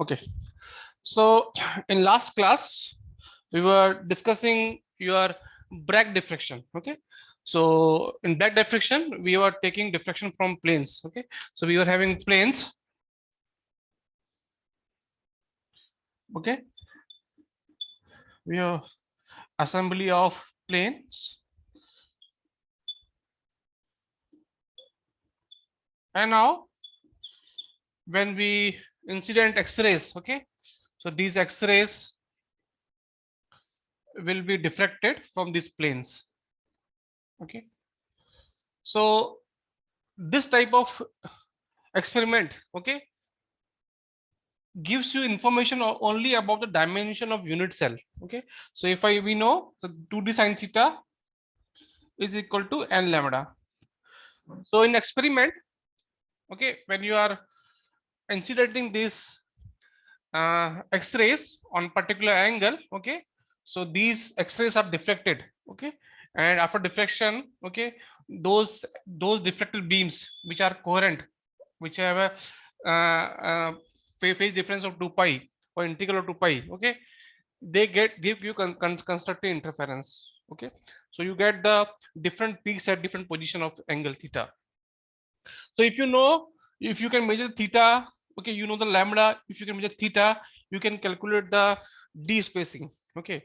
Okay, so in last class we were discussing your Bragg diffraction. Okay, so in Bragg diffraction we were taking diffraction from planes. Okay, so we were having planes. Okay, we have assembly of planes, and now when we incident X-rays, okay, so these X-rays will be diffracted from these planes. Okay, so this type of experiment, okay, gives you information only about the dimension of unit cell. Okay, so if we know, so 2d sin theta is equal to n lambda. So in experiment, okay, when you are incidenting these X-rays on particular angle, okay, so these X-rays are diffracted. Okay, and after diffraction, okay, those diffracted beams which are coherent, which have a phase difference of 2 pi or integral of 2 pi, okay, they give you constructive interference. Okay, so you get the different peaks at different position of angle theta. So if you know, if you can measure theta, okay, you know the lambda. If you can measure theta, you can calculate the d spacing. Okay,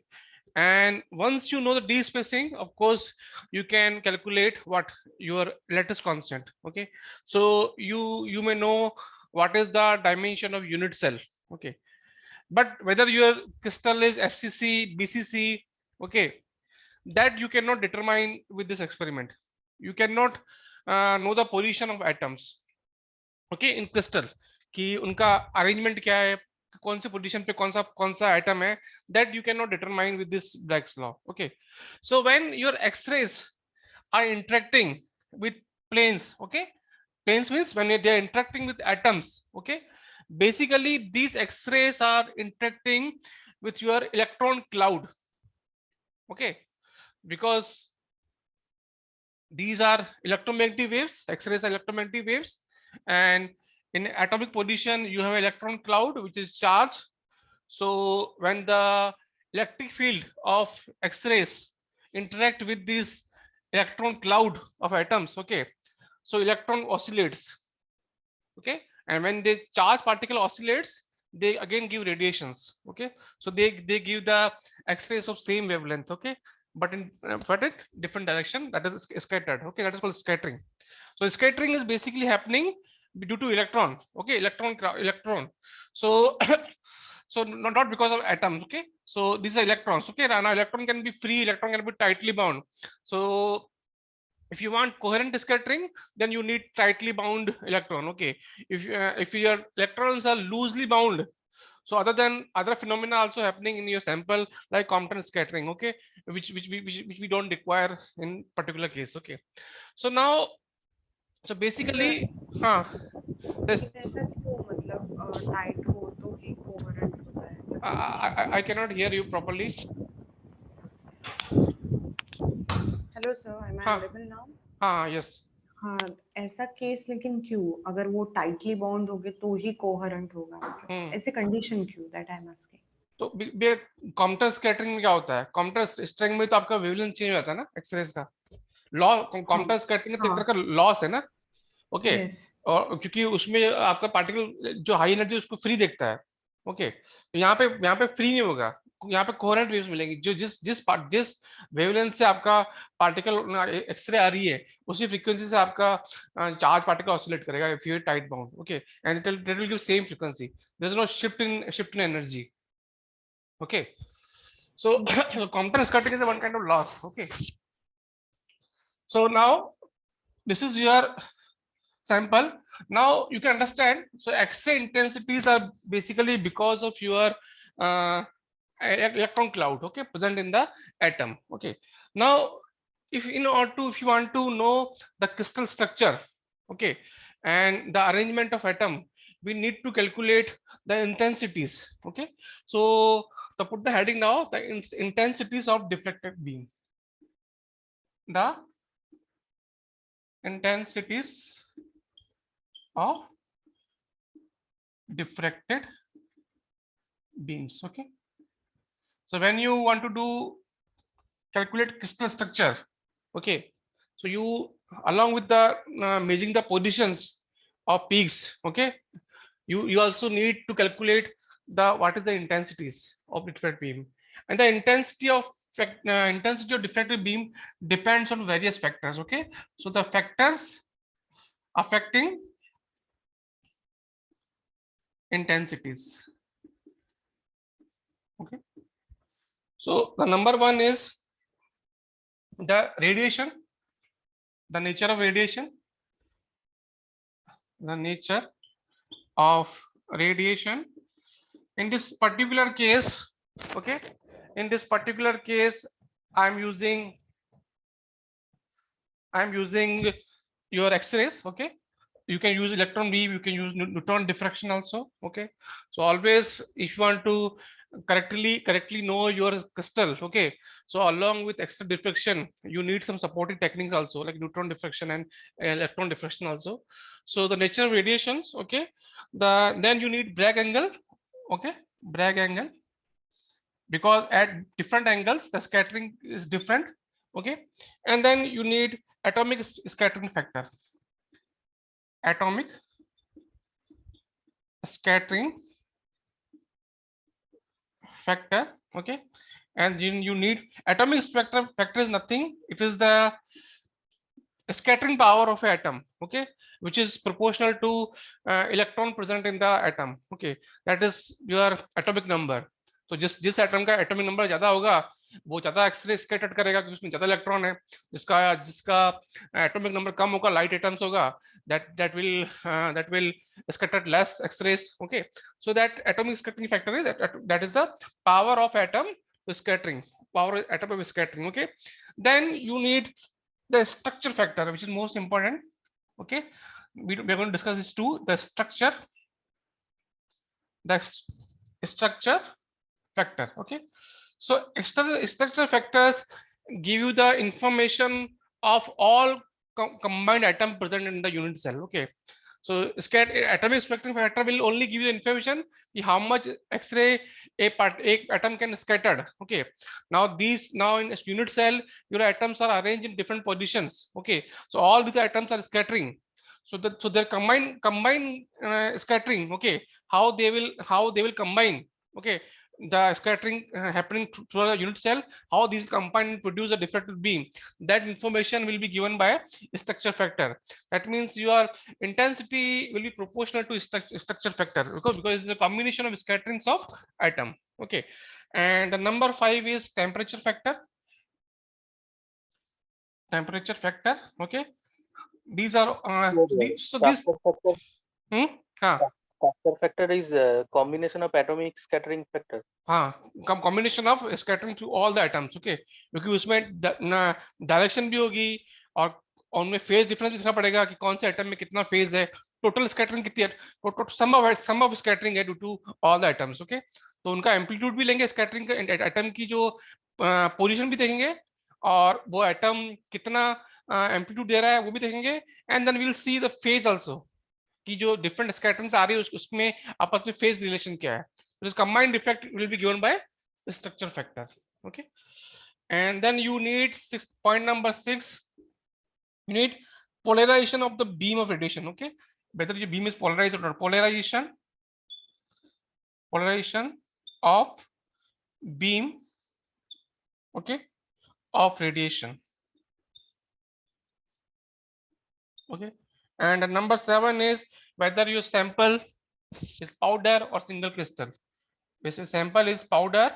and once you know the d spacing, of course you can calculate what your lattice constant. Okay, so you may know what is the dimension of unit cell. Okay, but whether your crystal is FCC, BCC, okay, that you cannot determine with this experiment. You cannot know the position of atoms, okay, in crystal, कि उनका arrangement क्या है, कौन से position पे कौन सा atom है, that you cannot determine with this Black's law. Okay, so when your X-rays are interacting with planes, okay, planes means when they are interacting with atoms, okay, basically these X-rays are interacting with your electron cloud. Okay, because these are electromagnetic waves, X-rays are electromagnetic waves, and in atomic position you have electron cloud which is charged. So when the electric field of X-rays interact with this electron cloud of atoms, okay, so electron oscillates. Okay, and when the charge particle oscillates, they again give radiations. Okay, so they give the X-rays of same wavelength. Okay, but in different direction, that is scattered. Okay, that is called scattering. So scattering is basically happening due to electron. Okay, electron. So so not because of atoms. Okay, so these are electrons. Okay, now electron can be free, electron can be tightly bound. So if you want coherent scattering, then you need tightly bound electron. Okay, if your electrons are loosely bound, so other phenomena also happening in your sample, like Compton scattering, okay, which we don't require in particular case. Okay, so now, so basically, huh, this लेकिन ऐसा क्यों मतलब tight हो तो ही coherent होता है ऐसा क्यों कुछ I cannot hear you properly. Hello sir am I Huh, audible now yes. हाँ ऐसा केस लेकिन क्यों अगर वो टाइटली बाउंड होगे तो ही कोहेरेंट होगा Hmm. मतलब ऐसे कंडीशन क्यों दैट आई एम आस्किंग तो कॉम्प्टर स्कैटरिंग में क्या होता है, कॉम्प्टर स्ट्रिंग में तो आपका वेवलेंथ चेंज होता है ना एक्सरेज का लॉ, हाँ कॉम्प्टर स्कैटरिंग तो एक हाँ तरह का लॉस है ना. ओके, यस और क्योंकि उसमें आपका पार्टिकल जो हाई एनर्जी उसको फ्री देखता है. ओके, तो यहाँ पे फ्री नहीं होगा, यहाँ पे कोहेरेंट वेव्स मिलेंगी, जो जिस वेवलेंथ से आपका पार्टिकल एक्सरे आ रही है, उसी फ्रीक्वेंसी से आपका चार्ज पार्टिकल ऑसिलेट करेगा if you tight bound. Okay, and it will give same frequency, there is no shift in energy. Okay, so so Compton scattering is a one kind of loss. Okay, so now this is your sample. Now you can understand, so X-ray intensities are basically because of your uh, electron cloud, okay, present in the atom. Okay, now if if you want to know the crystal structure, okay, and the arrangement of atom, we need to calculate the intensities. Okay, so to put the heading now, the intensities of diffracted beam, the intensities of diffracted beams. Okay, so when you want to do calculate crystal structure, okay, so you along with the measuring the positions of peaks, okay, you also need to calculate the what is the intensities of different beam, and the intensity of intensity of diffractive beam depends on various factors. Okay, so the factors affecting intensities. Okay, so the number one is the radiation, the nature of radiation, the nature of radiation. In this particular case, okay, in this particular case, I'm using your X-rays. Okay, you can use electron beam, you can use neutron diffraction also. Okay, so always if you want to correctly know your crystal, okay, so along with X-ray diffraction you need some supporting techniques also, like neutron diffraction and electron diffraction also. So the nature of radiations, okay, then you need Bragg angle, okay, Bragg angle, because at different angles the scattering is different. Okay, and then you need atomic scattering factor, atomic scattering factor. Okay, and you need atomic spectrum factor is nothing, it is the scattering power of an atom, okay, which is proportional to electron present in the atom. Okay, that is your atomic number. तो जिस atom का atomic number ज्यादा होगा वो ज्यादा x ray scattered करेगा क्योंकि उसमें ज्यादा इलेक्ट्रॉन है. जिसका एटॉमिक नंबर कम होगा, लाइट एटम्स होगा, that will scatter less x-rays. Okay, so that atomic scattering factor is that is the power of atom scattering, power atom of scattering. Okay, then you need the structure factor, which is most important. Okay, we are going to discuss this too, the structure factor. Okay, so structure factors give you the information of all combined atom present in the unit cell. Okay, so atomic spectrum factor will only give you information how much X-ray a atom can scattered. Okay, now in a unit cell your atoms are arranged in different positions. Okay, so all these atoms are scattering. So their combined scattering. Okay, how they will combine. Okay, the scattering happening through the unit cell, how these combine produce a diffractive beam, that information will be given by a structure factor. That means your intensity will be proportional to structure factor because it's a combination of scatterings of atom. Okay, and the number 5 is temperature factor. Okay, these are Structure factor is a combination of atomic scattering factor. combination of scattering to all the atoms. Okay, क्योंकि उसमें direction भी होगी और उनमें phase difference भी देखना पड़ेगा कि कौन से एटम में कितना फेज है, टोटल स्कैटरिंग कितनी है, टोटल सम ऑफ स्कैटरिंग है due to all the atoms. Okay, तो उनका एम्पलीट्यूड भी लेंगे स्कैटरिंग का, एटम की जो पोजीशन भी देखेंगे और वो एटम कितना एम्पलीट्यूड दे रहा है वो भी देखेंगे. And then we will see the phase also कि जो डिफरेंट स्कैटरिंग्स आ रही है उसमें आपस में फेज रिलेशन क्या है. This combined effect will be given by the structure factor. Okay, and then you need point number 6, you need polarization of the beam of radiation. Okay, whether your beam is polarized or not. Polarization of beam, okay, of radiation. Okay, and number 7 is whether your sample is powder or single crystal. Basically sample is powder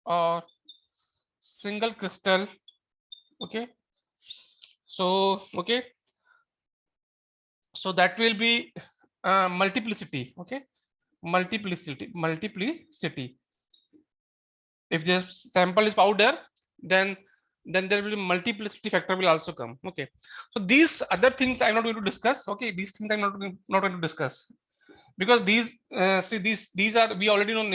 or single crystal. Okay, so okay, so that will be multiplicity. Okay, multiplicity. If the sample is powder, then there will be multiplicity factor will also come. Okay, so these other things I'm not going to discuss. Okay, these things I'm not going to discuss because these see these are, we already know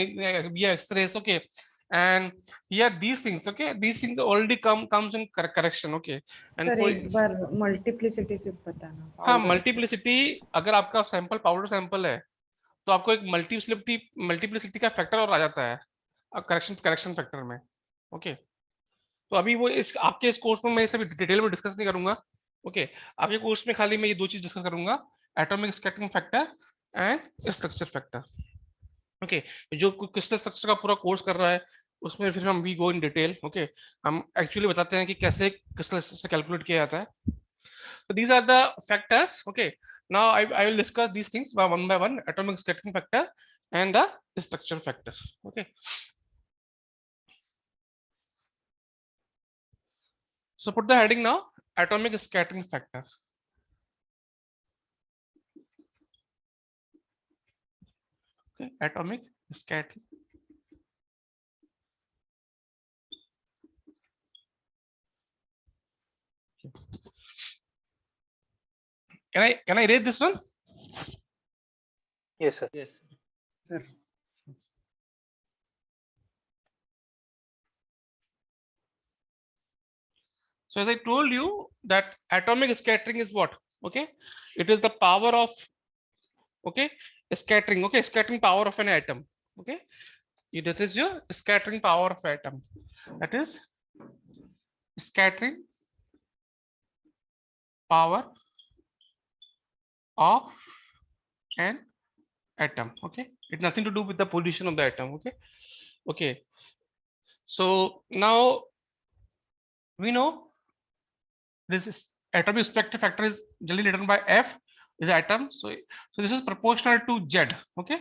via X-rays. Okay, and here these things, okay, these things already comes in correction. Okay, and sir एक बार multiplicity सिर्फ बताना. हाँ, multiplicity अगर आपका sample powder sample है तो आपको एक मल्टीप्लिसिटी का फैक्टर और आ जाता है करेक्शन फैक्टर में। ओके, तो अभी वो इस आपके इस कोर्स में मैं सभी डिटेल में डिस्कस नहीं करूंगा। ओके, आपके कोर्स में खाली मैं ये 2 चीज डिस्कस करूंगा, atomic scattering factor and structure factor. Okay, जो क्रिस्टल स्ट्रक्चर का पूरा कोर्स कर रहा है उसमें फिर हम we go in detail. Okay, हम एक्चुअली बताते हैं कि कैसे क्रिस्टल स्ट्रक्चर कैलकुलेट किया जाता है। So these are the factors. Okay, now I will discuss these things one by one: atomic scattering factor and the structure factor. Okay, so put the heading now: atomic scattering factor. Okay, atomic scattering. Can I erase this one? Yes, sir. Yes. Sir. So as I told you that atomic scattering is what? Okay, it is the power of, okay, scattering. Okay, scattering power of an atom. Okay, that is your scattering power of atom. That is scattering power of an atom. Okay, it's nothing to do with the position of the atom. Okay, okay, so now we know this is atomic spectral factor is generally written by F is atom. So this is proportional to Z. Okay,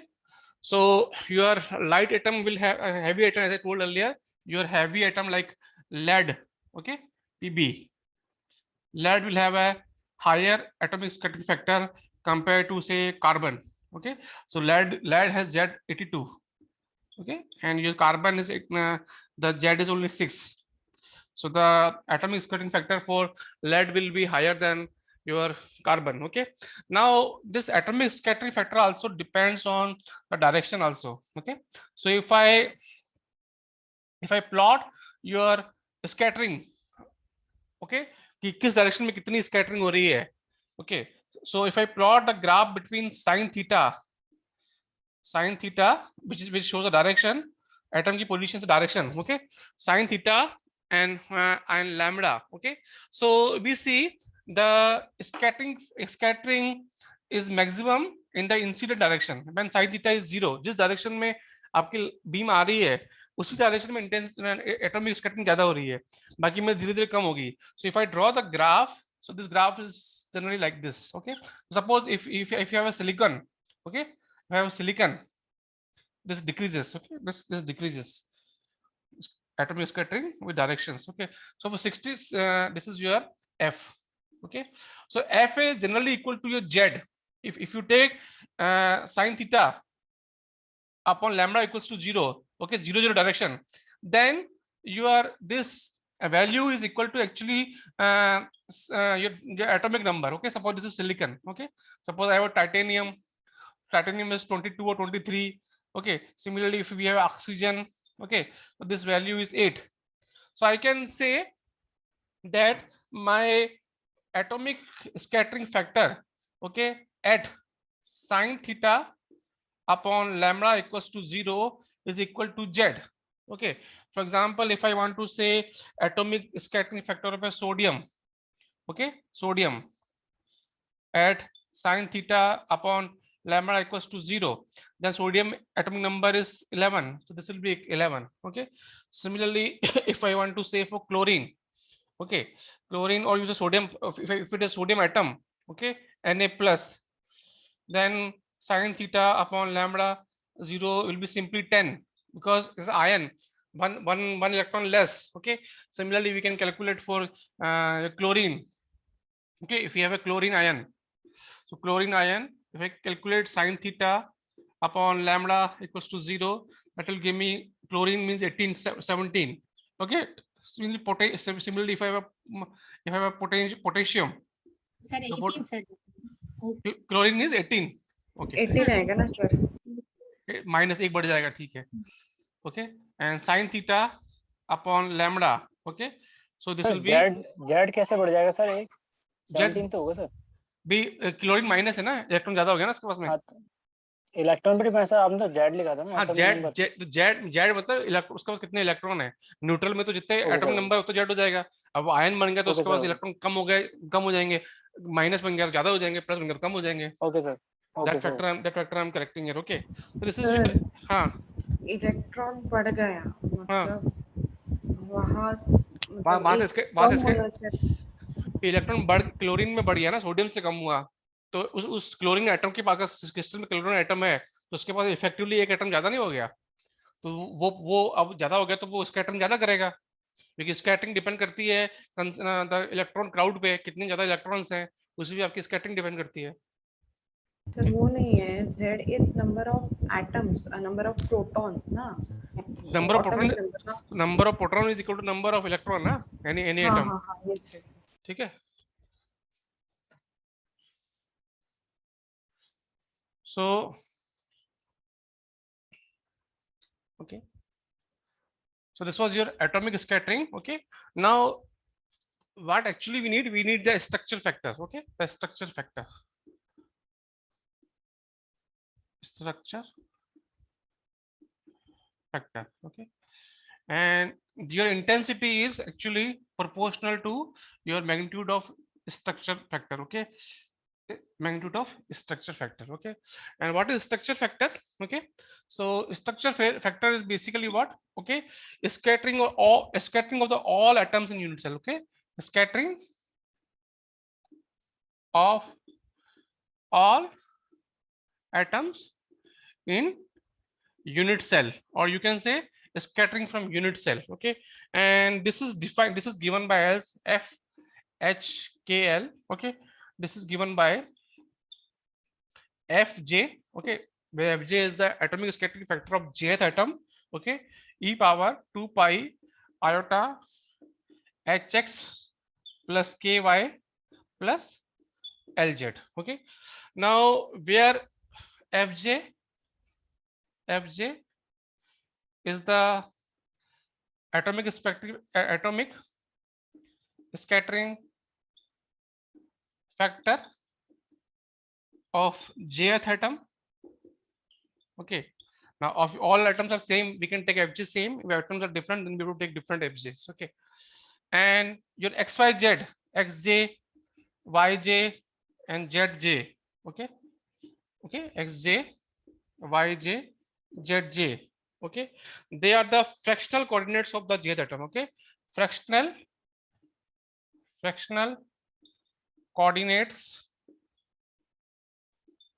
so your light atom will have a heavy atom, as I told earlier. Your heavy atom like lead, okay, Pb, lead will have a higher atomic scattering factor compared to say carbon. Okay, so lead has Z82. Okay, and your carbon is the Z is only 6. So the atomic scattering factor for lead will be higher than your carbon. Okay, now this atomic scattering factor also depends on the direction also. Okay, so if I plot your scattering, okay, कि किस direction में कितनी scattering हो रही है. Okay, so if I plot the graph between sin theta which shows the direction, atom की position से direction, okay, sin theta and lambda. Okay, so we see the scattering is maximum in the incident direction when sin theta is 0. जिस direction में आपकी beam आ रही है उसी direction में intense atomic scattering ज्यादा हो रही है, बाकी में धीरे धीरे कम होगी. So if I draw the graph, so this graph is generally like this. Okay, suppose if you have a silicon, okay, if I have silicon, this decreases. Okay, this decreases atomic scattering with directions. Okay, so for 60 this is your F. Okay, so F is generally equal to your Z. If you take sin theta upon lambda equals to 0, okay, 0 0 direction, then your this value is equal to actually your atomic number. Okay, suppose this is silicon. Okay, suppose I have a titanium is 22 or 23. Okay, similarly if we have oxygen, okay, so this value is 8. So I can say that my atomic scattering factor, okay, at sin theta upon lambda equals to 0 is equal to Z. Okay, for example, if I want to say atomic scattering factor of a sodium, okay, sodium at sin theta upon lambda equals to 0, then sodium atomic number is 11, so this will be 11. Okay, similarly if I want to say for chlorine, okay, chlorine or use a sodium, if it is sodium atom, okay, Na plus, then sin theta upon lambda 0 will be simply 10 because it's ion, one electron less. Okay, similarly we can calculate for chlorine. Okay, if we have a chlorine ion, so chlorine ion, if I calculate sin theta upon lambda equals to 0, that will give me chlorine means 17. Okay, similarly if I have a potassium, Sir, 18 sir. chlorine is 18. Okay, 18 आएगा ना sir? Minus 1 बढ़ जाएगा, ठीक है. Okay, and sin theta upon lambda. Okay, so this will be Z कैसे बढ़ जाएगा sir? 17 तो होगा सर. भी क्लोरीन माइनस है ना, इलेक्ट्रॉन ज्यादा हो गया ना इसके पास में. इलेक्ट्रॉन पर डिपेंड सर, आपने तो जेड लिखा था ना, हाँ atomic Z number. Z Z मतलब उसके पास कितने इलेक्ट्रॉन है, न्यूट्रल में तो जितने ओके एटॉमिक सर। नंबर उतना जेड हो जाएगा। अब आयन बन गया तो ओके उसके सर। पास इलेक्ट्रॉन कम हो गए, कम हो जाएंगे, माइनस बन गया तो ज्यादा हो जाएंगे, प्लस बन गया तो कम हो जाएंगे। Okay sir. Okay sir. That factor I am correcting here, okay. तो दिस इज सर हाँ इलेक्ट्रॉन बढ़ गया हाँ मतलब वहां मतलब वहां से एक इसके कम होना चाहिए। इलेक्ट्रॉन बढ़ क्लोरीन में बढ़ गया ना, सोडियम से कम हुआ, तो उस क्लोरीन एटम के पास, क्रिस्टल में क्लोरीन एटम है तो उसके पास इफेक्टिवली एक एटम ज्यादा नहीं हो गया, तो वो अब ज्यादा हो गया तो वो स्कैटरिंग ज्यादा करेगा, क्योंकि स्कैटरिंग डिपेंड करती है द इलेक्ट्रॉन क्राउड पे, कितने ज्यादा इलेक्ट्रॉन्स हैं उस भी आपकी स्कैटरिंग डिपेंड करती है। सर वो नहीं है, Z is number of atoms, number of protons ना, number of atomic proton, number ना। Number of proton is equal to number of electron ना, एनी हाँ एटम, हाँ हाँ, यस। ठीक है। So okay, so this was your atomic scattering, okay. Now what actually we need the structure factor, okay, the structure factor, structure factor, okay. And your intensity is actually proportional to your magnitude of structure factor, okay, magnitude of structure factor, okay. And what is structure factor, okay? So structure factor is basically what, okay, scattering or all scattering of the all atoms in unit cell, okay, scattering of all atoms in unit cell, or you can say scattering from unit cell, okay. And this is defined, this is given by as FHKL, okay. This is given by Fj, okay, where Fj is the atomic scattering factor of jth atom, okay, e power 2 pi iota hx plus ky plus lz, okay. Now where Fj is the atomic scattering factor of jth atom, okay. Now if all atoms are same, we can take Fj same. If atoms are different, then we will take different Fj's, okay. And your xyz, xj, yj and zj, okay, xj, yj, zj, okay, they are the fractional coordinates of the jth atom, okay, fractional coordinates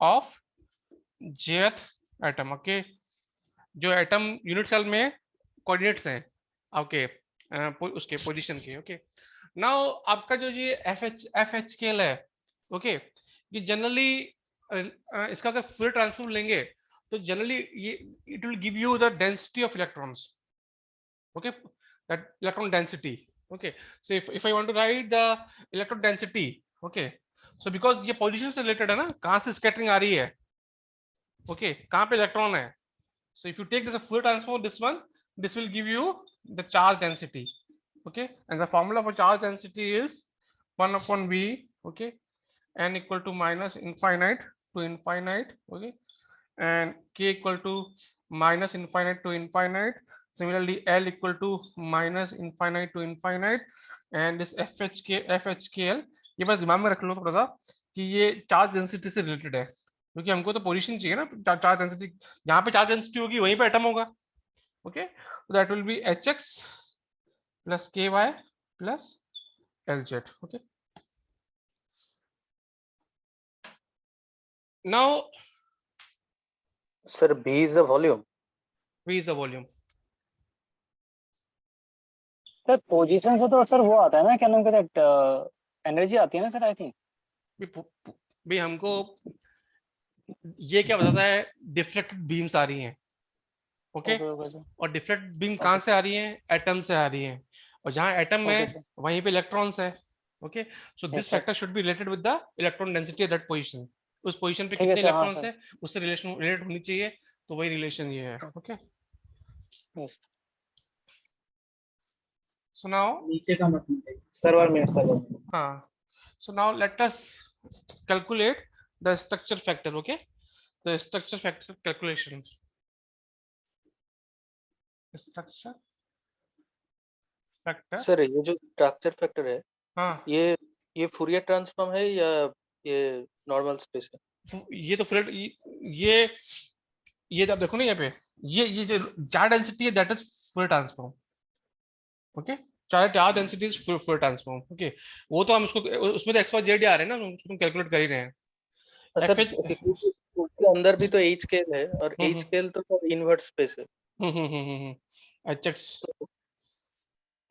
of jth atom, okay, जो atom unit cell में coordinates हैं आपके उसके position के, okay. Now आपका जो ये F H scale है, ओके, ये जनरली इसका अगर फुल ट्रांसफॉर्म लेंगे तो जनरली ये it will give you the density of electrons, okay, that electron density, okay. So if I want to write the electron density, okay, so because ये position से related है ना, कहाँ से scattering आ रही है, okay, कहाँ पे electron है, so if you take this a full transform, this one, this will give you the charge density, okay. And the formula for charge density is 1 upon v, okay, n equal to minus infinite to infinite, okay, and k equal to minus infinite to infinite. Similarly, L equal to minus infinite to infinite, and this FHKL, ये बस दिमाग में रख लो थोड़ा सा कि ये charge density से रिलेटेड है, क्योंकि हमको तो पोजीशन चाहिए ना, चार्ज डेंसिटी, जहाँ पे चार्ज डेंसिटी होगी वहीं पे एटम होगा, ओके. तो that will B HX plus KY plus LZ, okay. Now Sir, B is the volume. V is the volume. Sir position से तो सर वो आता है ना, क्या नाम कहते हैं, एनर्जी आती है ना सर, आई थिंक। भी हमको ये क्या बताता है, डिफ्लेक्टेड बीम्स आ रही हैं, ओके, और डिफ्लेक्टेड बीम कहाँ से आ रही हैं, एटम से आ रही हैं, और जहाँ एटम है वहीं पे इलेक्ट्रॉन्स है, okay. So this factor should be related with the electron density at that position, उस पोजीशन पे कितने इलेक्ट्रॉन्स है उससे रिलेट होनी चाहिए, तो वही रिलेशन ये है, ओके. So now नीचे का मत मिलेगा सर्वर में सर्वर। हाँ, so now let us calculate the structure factor, okay. the structure factor calculation. Structure factor. Sir ये जो स्ट्रक्चर फैक्टर है हाँ, ये फूरियर ट्रांसफॉर्म है या ये नॉर्मल स्पेस है? ये तो फ्लैट ये आप देखो ना यहाँ पे, ये जो चार डेंसिटी है that is Fourier transform. Okay, चार density is Fourier transform. Okay, वो तो हम उसको उसमें तो एक्स वाई जेड आ रहे हैं ना, उसको तुम कैलकुलेट कर ही रहे हैं. सर FH उसके अंदर भी तो एच स्केल है और हम्म, एच स्केल तो सर इनवर्ट स्पेस है. HX. तो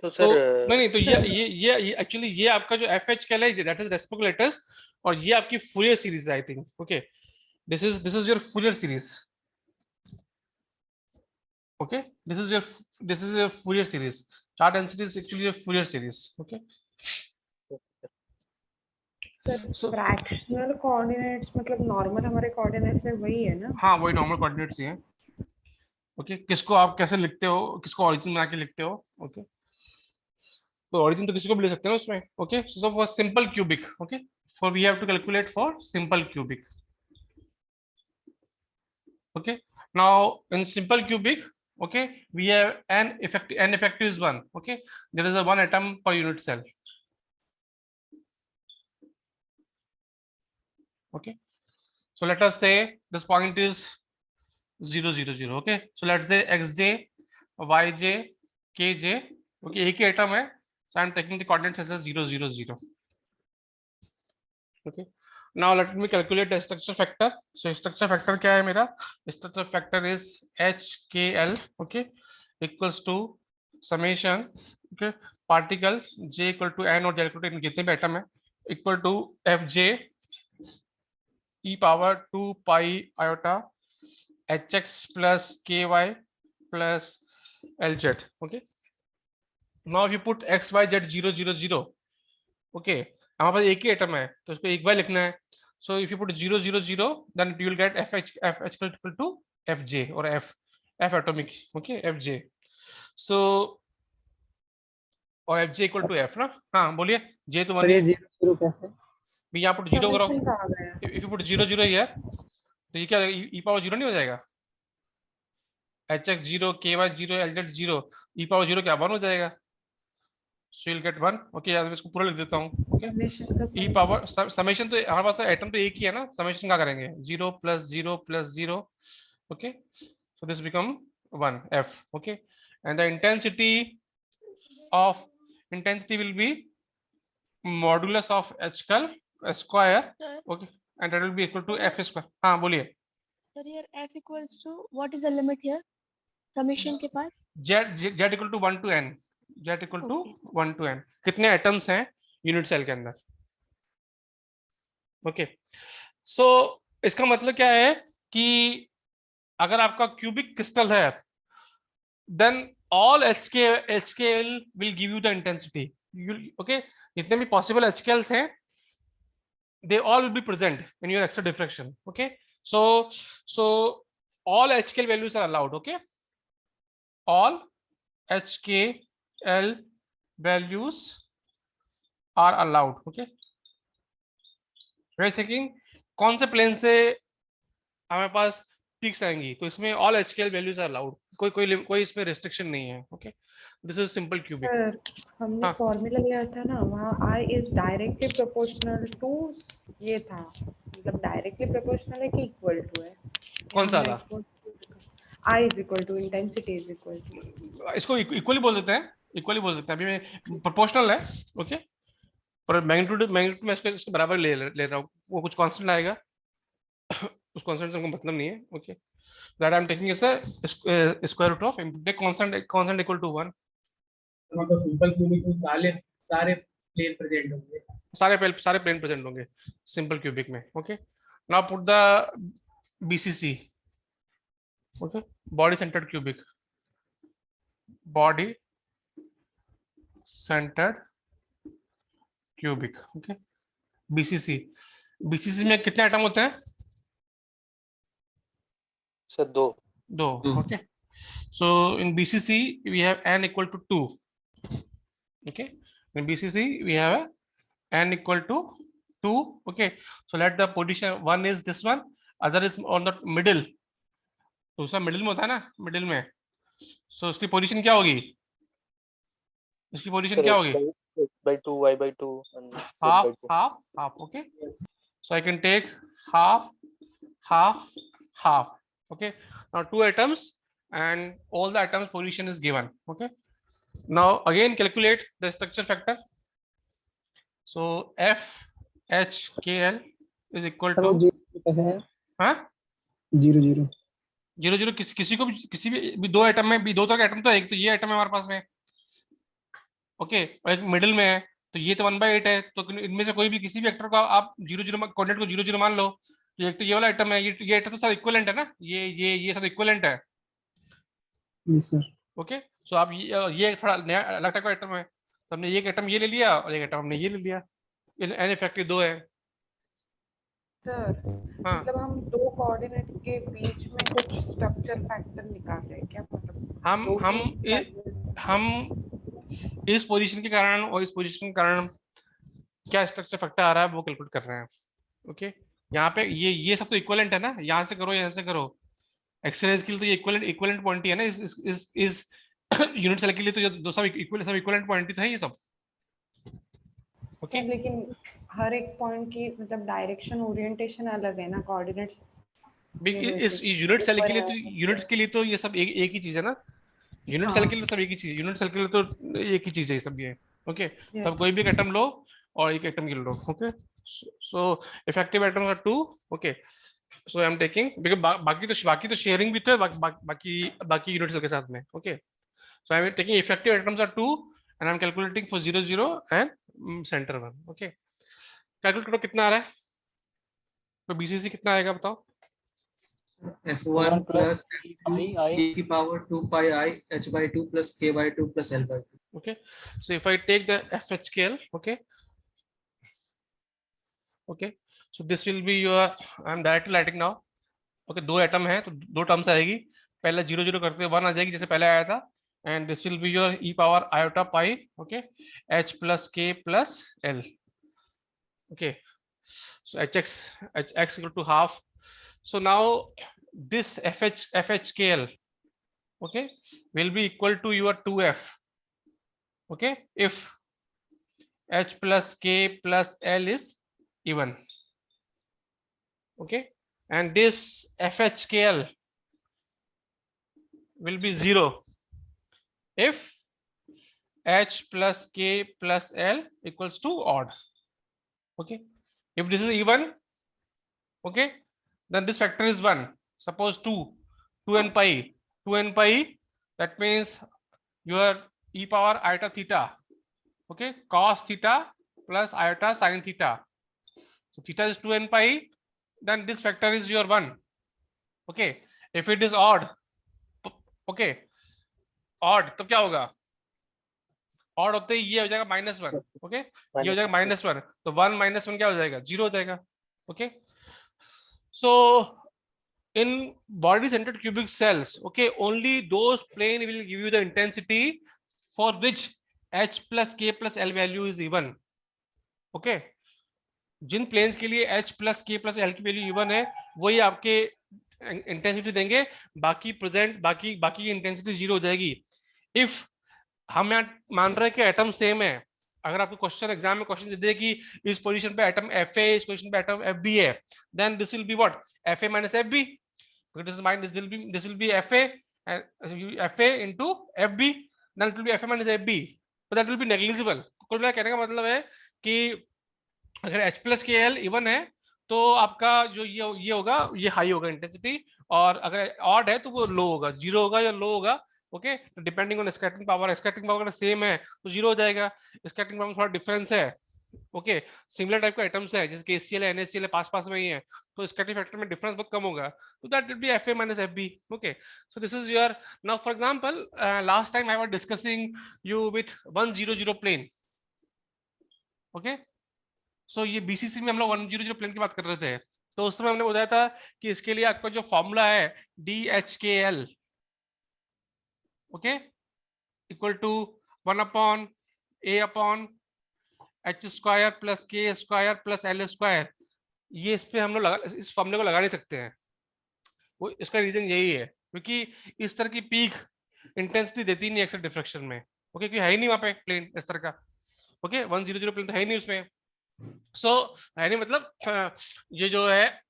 तो सर नहीं तो ये एक्चुअली ये आपका जो FH स्केल है दैट इज रेस्पोकुलेटर्स, और ये आपकी फूरियर सीरीज है I think. Okay, this is your Fourier series. Okay, this is your Fourier series. Chart density is actually your Fourier series. Okay, so fractional coordinates मतलब normal हमारे coordinates है वही है ना? हाँ, वही नॉर्मल कोऑर्डिनेट्स ही हैं. ओके, किसको आप कैसे लिखते हो, किसको ऑरिजिन बना के लिखते हो. ओके, तो ऑरिजिन तो किसी को भी ले सकते हैं ना उसमें. Okay, so for simple cubic, okay, for we have to calculate for simple cubic. Okay, now in simple cubic, okay, we have n effective is 1. Okay, there is a 1 atom per unit cell. Okay, so let us say this point is 0 0 0. Okay, so let's say xj, yj, kj. Okay, एक ही atom है, so I'm taking the coordinates as 0 0 0. Okay, now let me calculate the structure factor. So structure factor क्या है मेरा? Structure factor is HKL. Okay, equals to summation. Okay, particle j equal to n और j equal to n जितने भी atom है equal to fj e power 2 pi iota hx plus ky plus lz. Okay, now if you put x y z 0 0 0. Okay, हमारे पास एक ही atom है तो इसको एक बार लिखना है. So if you put 0 0 0, then you will get FH equal to FJ or F atomic. Okay, FJ. So और FJ equal to F ना. हाँ बोलिए, J तो सर ये 1 जीरो जीरो कैसे? भी यहाँ पुट 0 करो. Summation कहाँ गया? If you put 0 0 here, तो ये क्या e power 0 नहीं हो जाएगा? HX 0, KY 0, LZ 0, e power 0 क्या 1 हो जाएगा? So you'll get 1. Okay, यार मैं इसको पूरा लिख देता हूँ. Okay, Summation का e पावर समेशन तो हमारे पास एटम तो एक ही है ना, समेशन क्या करेंगे 0 + 0 + 0. Okay, so this become 1 f. Okay, and the intensity will be modulus of h square. Sir, Okay, and that will be equal to f square. हाँ बोलिए. sir, here F equals to what is the limit here? Summation के पास? z equal to 1 to n. z equal to Okay. 1 to n. कितने atoms हैं unit cell के अंदर? Okay, सो इसका मतलब क्या है कि अगर आपका क्यूबिक क्रिस्टल है then all HKL will give you the intensity. Okay, जितने भी पॉसिबल HKLs हैं they all will be present in your extra diffraction. Okay, so all HKL values are allowed. Okay, all HKL values are allowed. Okay, thinking कौन से plane से हमारे पास peaks आएंगी, तो इसमें all HKL values are allowed. कोई इसमें restriction नहीं है. Okay, this is simple cubic. Sir हमने हाँ. फॉर्मूला लिया था ना, वहाँ I is directly proportional to ये था, मतलब डायरेक्टली प्रोपोर्शनल है कि इक्वल टू है? कौन सा वाला? I is equal to intensity is equal to. इसको इक्वली बोल देते हैं, इक्वली बोल देते हैं. अभी मैं प्रोपोर्शनल है. ओके, और मैग्नीट्यूड में इसके बराबर ले रहा हूँ. वो कुछ कांस्टेंट आएगा, उस कांस्टेंट से हमको मतलब नहीं है. Okay, that I am taking is a square root of tech constant equal to 1. तो सिंपल क्यूबिक में सारे प्लेन प्रेजेंट होंगे. सारे प्लेन प्रेजेंट होंगे सिंपल क्यूबिक में. Okay, now put the BCC. Okay, body centred cubic. Body centred cubic. Okay, BCC में कितने atom होते हैं? सर दो. Okay, so in BCC we have n equal to 2. Okay, in BCC we have a n equal to 2. Okay, so let the position 1 is this one other is on the middle, दूसरा middle में होता है ना, middle में, सो उसकी position क्या होगी, इसकी पोजीशन Sir, क्या होगी, x by 2, y by 2, and z by half 2. half half. Okay, so I can take half half half. Okay, now two atoms and all the atoms position is given. Okay, now again calculate the structure factor. So F H K L is equal sir वो to, zero कैसे है? हाँ, 0 0 zero zero, किसी को भी, किसी भी दो एटम में भी, दो तरह के एटम, तो एक तो ये एटम है हमारे पास में, ओके, और एक मिडिल में है, तो ये तो 1/8 है, तो इनमें से कोई भी किसी भी वेक्टर का आप 0 0 कोऑर्डिनेट को 0 0 मान लो, तो एक तो ये वाला आइटम है, ये आइटम तो सब इक्विवेलेंट है ना, ये सब इक्विवेलेंट है, यस सर। ओके। सो आप ये थोड़ा नया अलग टाइप का आइटम है, तो हमने एक आइटम ये ले लिया और एक आइटम हमने ये ले लिया, एन इफेक्टिव दो है। सर हाँ, मतलब हम दो कोऑर्डिनेट के बीच में कुछ स्ट्रक्चर फैक्टर निकाल रहे हैं क्या, मतलब हम इस पोजीशन के कारण और इस पोजीशन के कारण क्या स्ट्रक्चर फैक्टर आ रहा है वो कैलकुलेट कर रहे हैं, ओके। यहाँ पे ये सब तो इक्विवेलेंट है ना, यहाँ से करो यहाँ से करो, एक्सरेज के लिए तो ये इक्विवेलेंट पॉइंट ही है ना, इस यूनिट सेल के लिए तो ये दो सब इक्विवेलेंट पॉइंट ही था ये सब, ओके। लेकिन हर एक पॉइंट की मतलब डायरेक्शन ओरिएंटेशन अलग है ना, कोऑर्डिनेट्स इस यूनिट सेल के लिए तो, यूनिट्स के लिए तो ये सब एक ही चीज है ना, यूनिट सेल के लिए सब एक ही चीज, यूनिट सेल के लिए तो एक ही चीज है ये सब, ये ओके। तो कोई भी एटम लो और एक एटम गिन लो, okay. So effective atoms are 2, okay. So I am taking, because बाकी तो शेयरिंग भी तो है बाकी यूनिट सेल के साथ में, okay. So I am taking effective atoms are 2 and I am calculating for 0 0 and centre 1, okay. Calculate करो कितना आ रहा है, तो बीसीसी कितना आएगा बताओ। F1 plus I e की power 2 pi I h by 2 plus k by 2 plus l by 2. Okay, so if I take the FHKL, okay, so this will be your, I'm directly writing now, okay, दो atom है तो दो terms आएगी, पहले 0 0 करते 1 आ जाएगी जैसे पहले आया था, and this will be your e power iota pi, okay, h plus k plus l, okay. So hx equal to half. So now this FHKL, okay, will be equal to your 2f, okay, if h plus k plus l is even, okay, and this FHKL will be 0 if h plus k plus l equals to odd, okay. If this is even, okay, then this factor is 1. Suppose 2n pi, that means your e power iota theta, okay, cos theta plus iota sin theta. So theta is 2n pi, then this factor is your 1, okay. If it is odd, okay, odd तो क्या होगा, odd होते ही ये हो जाएगा -1, okay, ये हो जाएगा -1, तो 1 - 1 क्या हो जाएगा, 0 हो जाएगा, okay. So in body centered cubic cells, okay, only those plane will give you the intensity for which h plus k plus l value is even, okay. जिन प्लेन्स के लिए h plus k plus l की value even है वही आपके intensity देंगे, बाकी present बाकी की इंटेंसिटी 0 हो जाएगी। इफ हम यहाँ मान रहे हैं कि एटम सेम है, अगर आपको क्वेश्चन एग्जाम में क्वेश्चन दे दे कि इस पोजीशन पे एटम Fa, इस पोजीशन पे एटम Fb है, then this will be what, Fa minus Fb, this will be Fa and Fa into Fb, then it will be Fa minus Fb, but that will be negligible। कुल मिला कहने का मतलब है कि अगर H plus KL इवन है तो आपका जो ये होगा ये हाई होगा इंटेंसिटी, और अगर ऑड है तो वो लो होगा, 0 होगा या लो होगा, okay. Depending on scattering power अगर सेम है तो 0 हो जाएगा, स्कैटरिंग पावर में थोड़ा डिफरेंस है, ओके। सिमिलर टाइप का आइटम्स है जैसे KCl है NaCl है पास में ही है, तो स्कैटरिंग फैक्टर में डिफरेंस बहुत कम होगा, तो that will be Fa minus Fb, okay. So this is your, now for example last time I was discussing you with 100 plane, okay. So ये BCC में हम लोग 100 प्लेन की बात कर रहे थे, तो उस समय हमने बताया था कि इसके लिए आपका जो फॉर्मूला है DHKL, okay, equal to 1/A/h² plus k² plus l², ये इस पे हम लोग इस फॉर्मूले को लगा नहीं सकते हैं। वो इसका रीजन यही है क्योंकि इस तरह की पीक इंटेंसिटी देती नहीं एक्सेस डिफ्रैक्शन में। ओके, क्योंकि है ही नहीं वहां पे प्लेन इस तरह का। ओके, 100 प्लेन तो है ही नहीं उसमें। सो है नहीं मतलब ये जो है,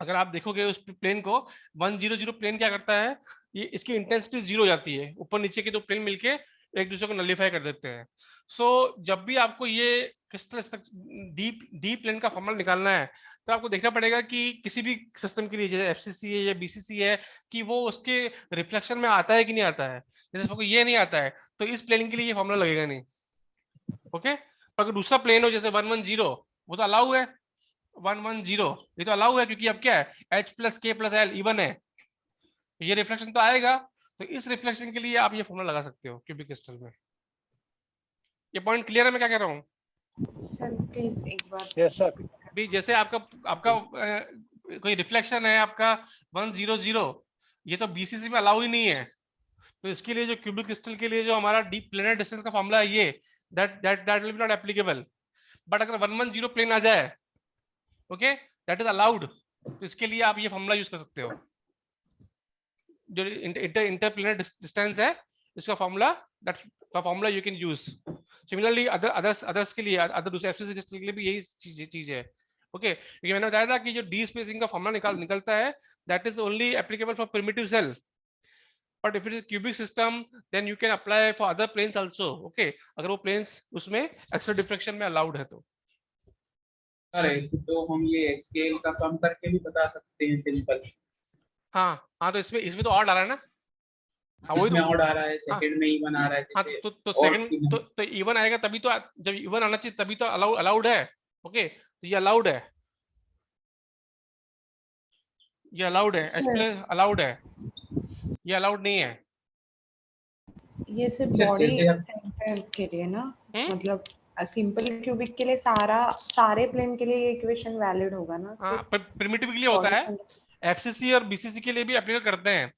अगर आप देखोगे उस प्लेन को, 100 प्लेन क्या करता है, ये इसकी इंटेंसिटी 0 हो जाती है, ऊपर नीचे के दो प्लेन मिलके एक दूसरे को नलीफाई कर देते हैं। सो जब भी आपको ये क्रिस्टल डी प्लेन का फॉर्मूला निकालना है तो आपको देखना पड़ेगा कि किसी भी सिस्टम के लिए, जैसे एफसीसी है या बीसीसी है, कि वो उसके रिफ्लेक्शन में आता है कि नहीं आता है। जैसे आपको ये नहीं आता है तो इस प्लेन के लिए ये फॉर्मूला लगेगा नहीं। ओके, पर अगर दूसरा प्लेन हो जैसे 110, वो तो अलाउ है। 110 ये तो अलाउ है क्योंकि अब क्या है, H प्लस के प्लस एल इवन है, ये रिफ्लेक्शन तो आएगा। तो इस रिफ्लेक्शन के लिए आप ये फॉर्मूला लगा सकते हो क्यूबिक क्रिस्टल में। ये पॉइंट क्लियर है मैं क्या कह रहा हूँ? सर प्लीज एक बार। Yes sir. भी जैसे आपका आपका कोई रिफ्लेक्शन है आपका 100, ये तो बीसीसी में अलाउ ही नहीं है। तो इसके लिए जो क्यूबिक क्रिस्टल के लिए जो हमारा डीप प्लेनर डिस्टेंस का फॉर्मूला है, ये that will B not applicable. But अगर 110 प्लेन आ जाए, ओके, दैट इज अलाउड, तो इसके लिए आप ये फॉर्मूला यूज कर सकते हो। जो इंटरप्लेनर डिस्टेंस है, इसका formula, that formula you can use. Similarly others के लिए, अदर दूसरे एफसीसी क्रिस्टल के लिए भी यही चीज है। ओके, क्योंकि मैंने बताया था कि जो डी स्पेसिंग का फॉर्मूला निकलता है, that is only applicable for primitive cell, but if it is cubic system then you can apply for other planes also. Okay, अगर वो प्लेन्स उसमें एक्सेस डिफ्रैक्शन में अलाउड है तो। अरे इसे तो हम ये स्केल का सम करके भी बता सकते हैं सिंपल। हाँ, तो इसमें तो और डाला है ना। हाँ, वही इसमें तो। ऑड आ रहा है, सेकंड में इवन आ रहा है, हाँ, जैसे तो और सेकंड तो इवन आएगा तभी तो, जब इवन आना चाहिए तभी तो अलाउड है। ओके, तो ये अलाउड है, ये अलाउड है, एच प्लस अलाउड है, ये अलाउड नहीं है। ये सिर्फ जैसे बॉडी आप- सेंटर के लिए ना, हम्म? मतलब सिंपल क्यूबिक के लिए सारे प्लेन के लिए ये इक्वेशन वैलिड होगा ना? हाँ, सिर्फ पर प्रिमिटिव के लिए होता बॉडी है, सेंटर। एफसीसी और बीसीसी के लिए भी एप्लीकेट करते हैं,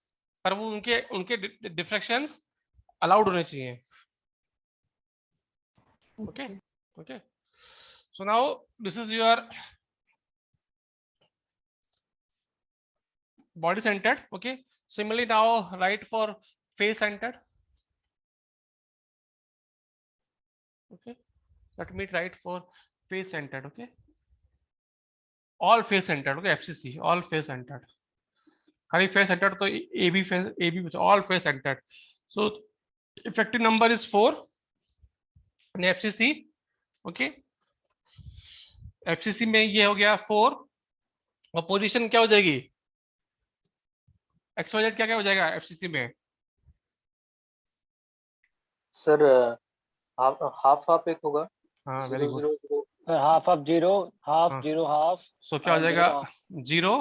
पर वो उनके उनके डिफ्रैक्शंस अलाउड होने चाहिए। Okay, okay, so now this is your body centered. Okay, similarly now write for face centered. Okay, let me write for face centered. Okay, all face centered. Okay, FCC all face centered. खाली face centered तो AB all face centered. So effective number is 4 in FCC. Okay, FCC में ये हो गया 4 और position क्या हो जाएगी, XYZ क्या क्या हो जाएगा FCC में? सर हाफ एक होगा। हाँ, very good. 0 half of zero, half हाँ। जीरो हाफ, सो क्या हो जाएगा, 0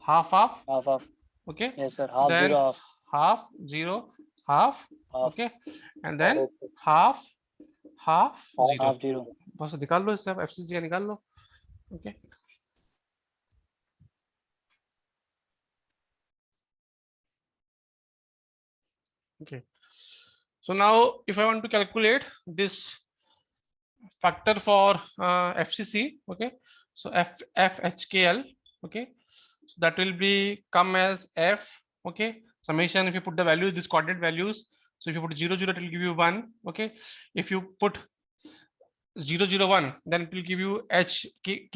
half half. Half of. Okay, yes sir, half then zero half, half 0 half. Half Okay, and then half half 0. Half zero. बस निकाल लो इससे, एफसीसी का निकाल लो। Okay, okay, so now if I want to calculate this factor for FCC, okay, so FHKL, okay, so that will be come as F, okay, summation. If you put the values, these coordinate values, so if you put 0 0, it will give you 1. Okay, if you put 0 0 1, then it will give you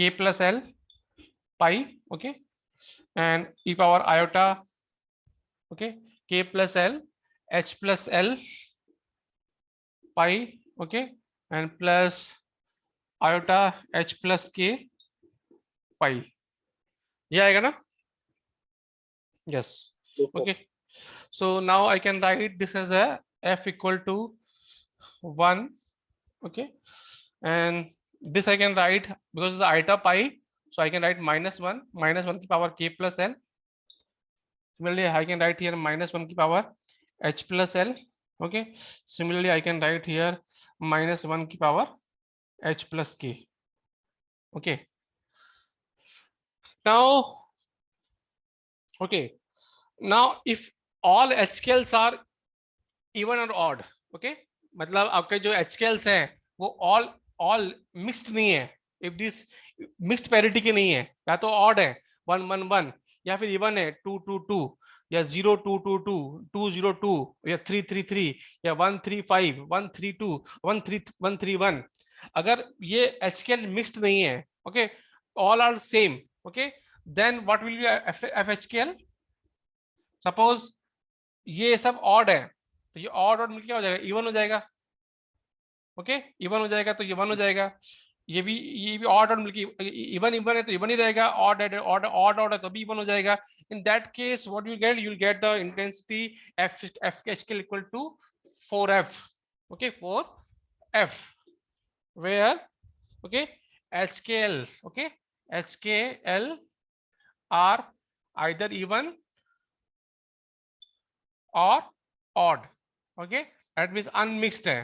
K plus L pi. Okay, and e power iota, okay, K plus L H plus L pi, okay, and plus iota H plus K pi. ये आएगा ना? Yes. Okay, so now I can write this as a F equal to 1. Okay, and this I can write because it's iota pi, so I can write -1 की power K plus L. Similarly I can write here -1 की power H plus L. Okay, similarly I can write here -1 की power H plus K. Okay, now okay, now if all HKLs are even or odd, okay, मतलब आपके जो HKLs हैं वो all mixed नहीं है, if this mixed parity के नहीं है, या तो ऑड है 1 1 1, या फिर इवन है 2 2 2, या 0 2 2 2 2 0 2, या 3 3 3, या 1 3 5 1 3 2 1 3 1 3 1, अगर ये HCl मिक्स्ड नहीं है, okay, all are same, okay, then what will be FHKL? Suppose ये सब ऑड है, तो ये ऑड ऑड मिलकर क्या हो जाएगा, इवन हो जाएगा, ओके, इवन हो जाएगा, तो ये 1 हो जाएगा, ये भी ऑड ऑड मिलकर इवन इवन है तो इवन ही रहेगा, ऑड है ऑड ऑड ऑड है तो भी इवन हो जाएगा. In that case what you get the intensity FHKL equal to 4F, okay, 4F, where okay HKL, okay, HKL are either even or odd, okay, that means unmixed है,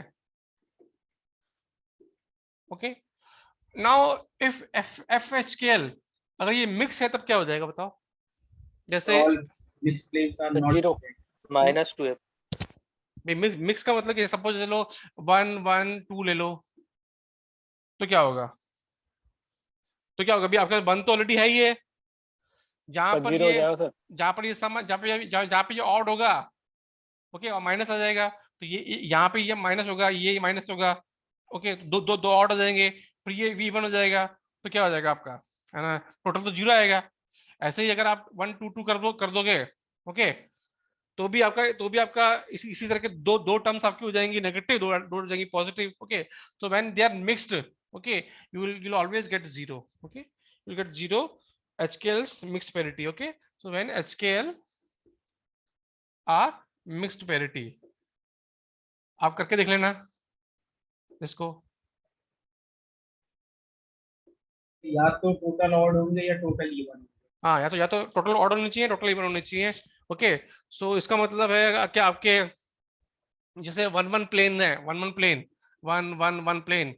okay. Now if FHKL अगर ये mix है तब क्या हो जाएगा बताओ, जैसे All mixed planes are not Zero. -2F. Mix का मतलब कि सपोज चलो 1 1 2 ले लो, तो क्या होगा, अभी आपके पास 1 तो ऑलरेडी है ही है, जहां तो पर जीरो हो ये जाएगा सर। जहाँ पे ये ऑड होगा, ओके, और माइनस आ जाएगा, तो ये यहाँ पे ये माइनस होगा, ये माइनस होगा, ओके, दो दो दो ऑड हो जाएंगे, फिर ये भी इवन हो जाएगा, तो क्या हो जाएगा आपका, है ना, टोटल तो 0 आएगा. ऐसे ही अगर आप 1 2 2 कर दोगे, ओके, तो भी आपका इसी तरह के दो टर्म्स आपकी हो जाएंगी नेगेटिव, दो हो जाएंगी positive, okay. So when they are mixed, okay, you will always get 0, okay, you will get 0 HKL's mixed parity, okay. So when HKL are mixed parity, आप करके देख लेना इसको, या तो टोटल ऑड होंगे या टोटल इवन. हाँ, या तो टोटल ऑड होनी चाहिए, टोटल इवन होनी चाहिए, ओके. सो इसका मतलब है कि आपके जैसे 1 1 प्लेन है, 1 1 प्लेन 1 1 1 प्लेन,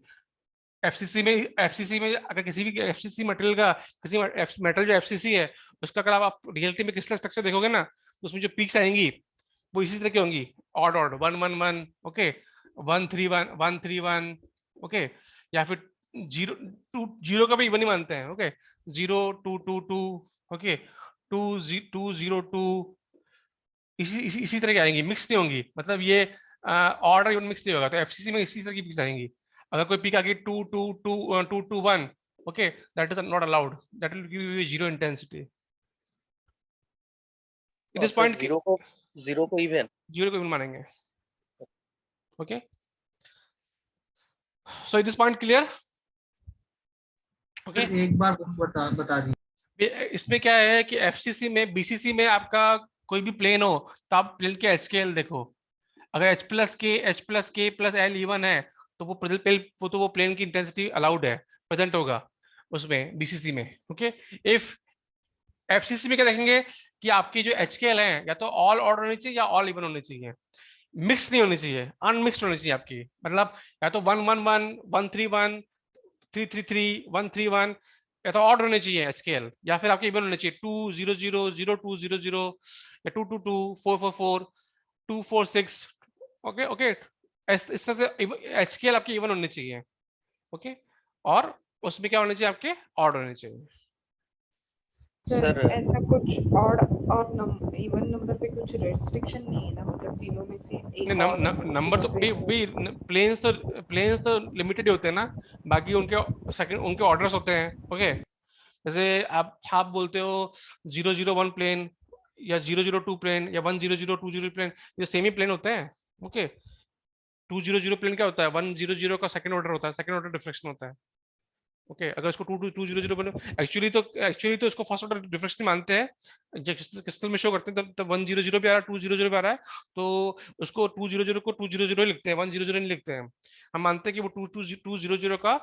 FCC में अगर किसी भी FCC मटेरियल का, किसी मेटल जो FCC है उसका अगर आप रियलिटी में क्रिस्टल स्ट्रक्चर देखोगे ना, तो उसमें जो पीक्स आएंगी वो इसी तरह की होंगी, ऑड ऑड 1 1 1, ओके, 1 3 1 1 3 1, ओके, या फिर 0 0 का भी इवन ही मानते हैं, ओके, 0 2 2 2, ओके, 2 0 2, इसी तरह की आएंगी, मिक्स नहीं होंगी, मतलब ये ऑड और इवन मिक्स नहीं होगा, तो FCC में इसी तरह की पीक्स आएंगी. अगर कोई पीक आ गई 2 2 2 2 2 1, okay, that is not allowed, that will give you 0 intensity. At this point 0 को इवन, 0 को इवन मानेंगे, okay. So at this point clear, okay. एक बार बता दी. इसमें क्या है कि FCC में BCC में आपका कोई भी प्लेन हो तो आप प्लेन के HKL देखो, अगर H plus K plus L even है तो वो प्लेन की इंटेंसिटी अलाउड है, प्रेजेंट होगा उसमें BCC में, ओके. इफ FCC में क्या देखेंगे कि आपकी जो HKL है या तो ऑल ऑड होनी चाहिए या ऑल इवन होनी चाहिए, मिक्स नहीं होनी चाहिए, अनमिक्स्ड होनी चाहिए आपकी, मतलब या तो 1 1 1 1 3 1 3 3 3 1 3 1, या तो ऑड होनी चाहिए HKL, या फिर आपके इवन होने चाहिए 2 0 0 0 2 0 0, या 2 2 2 4 4 4 2 4 6, ओके, ओके. इस तरह से HKL आपकी इवन होनी चाहिए, ओके, और उसमें क्या होने चाहिए, आपके ऑड होने चाहिए. सर सर ऐसा कुछ ऑड और इवन नंबर पे कुछ रेस्ट्रिक्शन नहीं है ना, मतलब तीनों में से एक नंबर तो प्लेन्स तो लिमिटेड होते हैं ना, बाकी उनके ऑर्डर्स होते हैं, ओके. जैसे आप बोलते हो 0 0 1 प्लेन या 0 0 2 प्लेन या 1 0 0 2 0 प्लेन, ये सेम ही प्लेन होते हैं, ओके. 2 0 0 प्लेन क्या होता है, 1 0 0 का सेकंड ऑर्डर होता है, सेकंड ऑर्डर डिफ्रेक्शन होता है, ओके. अगर इसको 2 0 0 बने, एक्चुअली तो इसको फर्स्ट ऑर्डर डिफ्रेक्शन मानते हैं, जब क्रिस्टल में शो करते हैं तब 1 0 0 भी आ रहा है, 2 0 0 भी आ रहा है, तो उसको 2 0 0 को 2 0 0 लिखते हैं, 1 0 0 नहीं लिखते हैं. हम मानते हैं कि वो 2 0 0 का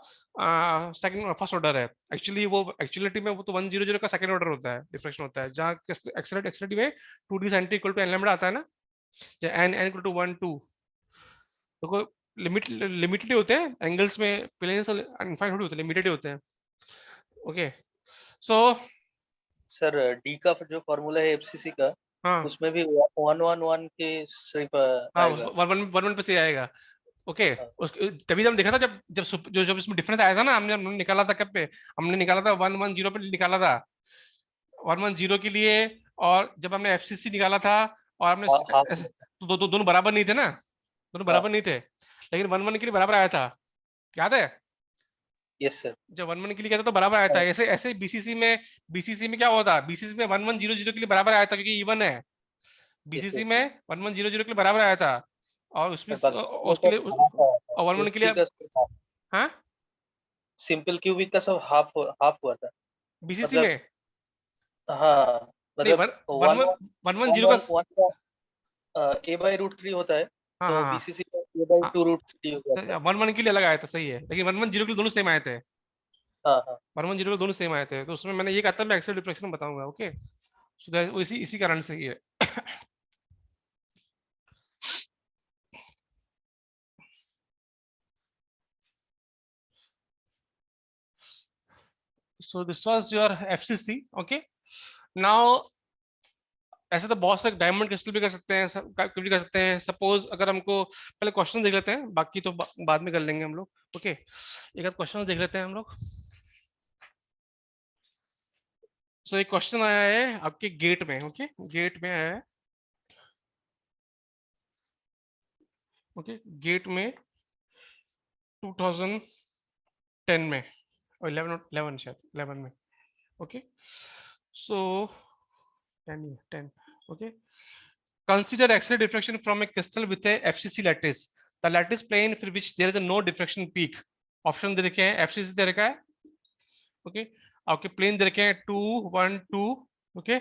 सेकंड फर्स्ट ऑर्डर है, एक्चुअली एक्चुअलिटी में वो तो 1 0 0 का सेकंड ऑर्डर होता है, डिफ्रेक्शन होता है, जहाँ एक्सेलरेट में 2d sin t equal to n lambda आता है ना, n इक्वल टू 1 2, तो लिमिटेड होते हैं एंगल्स में, प्लेन्स इनफाइनाइट थोड़ी होते हैं, लिमिटेड होते हैं, ओके. सो सर डी का जो फॉर्मूला है FCC का, हाँ, उसमें भी 1 1 1 के सिर्फ हाँ, आएगा. 1 1 पे से आएगा, ओके हाँ। तभी हम देखा था जब जब जब इसमें डिफरेंस आया था ना, हमने निकाला था कब पे, हमने निकाला था 110 पे निकाला था 110 के लिए, और जब हमने एफसीसी निकाला था और हमने हाँ तो दोनों बराबर नहीं थे ना, दोनों बराबर नहीं थे, लेकिन 1 के लिए बराबर आया था, याद है? Yes sir. जब 1 के लिए कहता तो बराबर आया था। ऐसे ऐसे बीसीसी में क्या हुआ था, बीसीसी में 1100 के लिए बराबर आया था क्योंकि इवन है, बीसीसी में 1100 के लिए बराबर आया था, और उसमें उसके लिए और 1 के लिए हाँ सिंपल क्यूबिक का सब हाफ हुआ था बीसीसी मतलब। में हाँ नहीं, मतलब 110 का a/√3 होता है, हाँ तो हाँ हाँ बीसीसी में a/2√3 हो जाता है। 1 के लिए अलग आया था, सही है, लेकिन 110 के लिए दोनों सेम आए थे, हाँ हाँ 110 दोनों सेम आए थे, तो उसमें मैंने ये कहा था मैं एक्सेल डिफ्लेक्शन बताऊंगा। ओके, सो इसी इसी कारण से ही है। so this was your FCC. okay, now ऐसे तो बहुत से डायमंड क्रिस्टल भी कर सकते हैं, भी कर सकते हैं। सपोज अगर हमको पहले क्वेश्चन देख लेते हैं, बाकी तो बाद में कर लेंगे हम लोग। ओके, एक आध क्वेश्चन देख लेते हैं हम लोग। सो एक क्वेश्चन आया है आपके गेट में। ओके, गेट में आया है। ओके, गेट में 2010 में और 11 शायद 11 में। Okay, so 10 okay, consider X-ray diffraction from a crystal with a FCC lattice. The lattice plane for which there is a no diffraction peak. Option दे रखे हैं, FCC दे रखा है। ओके, आपके प्लेन दे रखे हैं 2 1 2। ओके,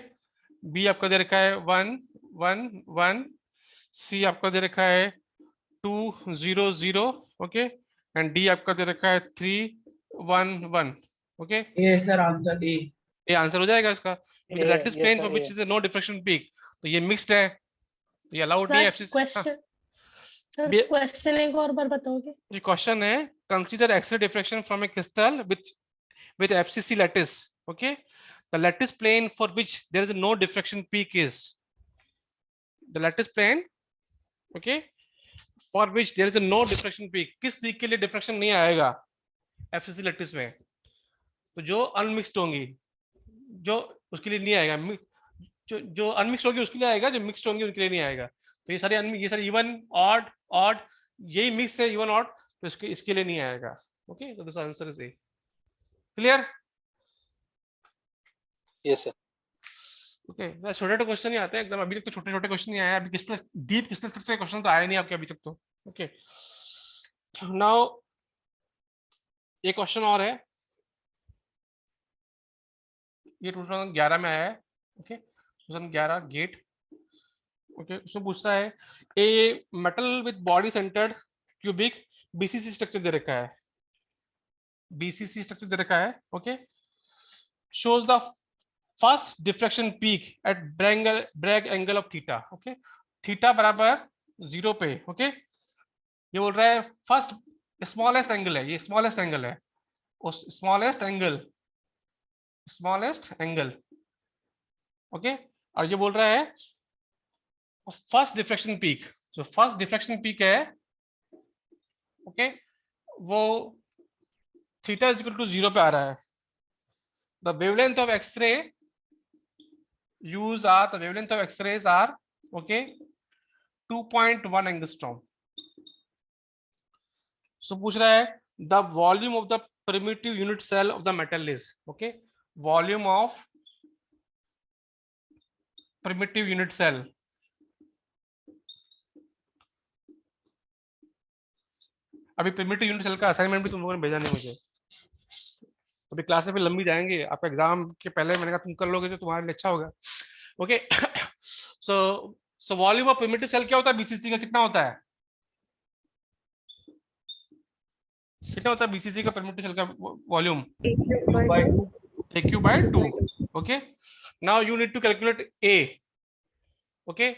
बी आपका दे रखा है 1 1 1, सी आपका दे रखा है 2 0 0। ओके, एंड डी आपका दे रखा है 3 1 1। Okay, A sir, answer A. ये आंसर हो जाएगा इसका। With lattice yes plane sir, for which A. Is no diffraction peak, तो ये मिक्स्ड है, तो ये अलाउड नहीं है सर एफसीसी। क्वेश्चन, सर ये क्वेश्चन एक और बार बताओगे? क्वेश्चन है, consider X-ray diffraction from a crystal with FCC lattice. Okay, the lattice plane for which there is no diffraction peak is the lattice plane. Okay, for which there is a no diffraction peak. किस peak के लिए diffraction नहीं आएगा FCC lattice में? तो जो unmixed होंगी, जो उसके लिए नहीं आएगा। जो अनमिक्स्ड होगी उसके लिए आएगा, जो मिक्स्ड होंगी उनके लिए नहीं आएगा। तो ये सारे इवन ऑड ऑड यही मिक्स है, इवन ऑड, तो इसके लिए नहीं आएगा। ओके, तो this answer is a. Clear? Yes sir. Okay, छोटे छोटे क्वेश्चन ही आते हैं एकदम, अभी तक तो छोटे छोटे क्वेश्चन नहीं आए। अभी डीप क्रिस्टल स्ट्रक्चर क्वेश्चन तो आया नहीं आपके अभी तक तो। ओके, नाउ एक क्वेश्चन और है, ये 2011 में आया है। Okay, 2011 gate. ओके, उसमें पूछता है a metal with body centred cubic BCC structure दे रखा है, बीसीसी स्ट्रक्चर दे रखा है। Okay, shows the first diffraction peak at Bragg angle of theta. Okay, theta बराबर 0 पे। ओके, ये बोल रहा है फर्स्ट स्मॉलेस्ट एंगल है, ये स्मॉलेस्ट एंगल है, उस स्मॉलेस्ट एंगल। ओके, और ये बोल रहा है फर्स्ट डिफ्रेक्शन पीक, जो फर्स्ट डिफ्रेक्शन पीक है, ओके, वो थीटा इज इक्वल टू 0 पे आ रहा है। The wavelength of X-ray used are, the wavelength of X-rays are, okay, 2.1 angstrom. So पूछ रहा है the volume of the primitive unit cell of the metal is, okay, volume of primitive unit cell. अभी primitive unit cell का assignment भी तुम लोगों ने भेजा नहीं मुझे, अभी क्लासेस भी लंबी जाएंगे, आपका एग्जाम के पहले मैंने कहा तुम कर लोगे तो तुम्हारे लिए अच्छा होगा। Okay, so volume of primitive cell क्या होता है बीसीसी का, कितना होता है, कितना होता है बीसीसी का प्रिमिटिव सेल का volume? AQ/2। Okay, now you need to calculate a. Okay,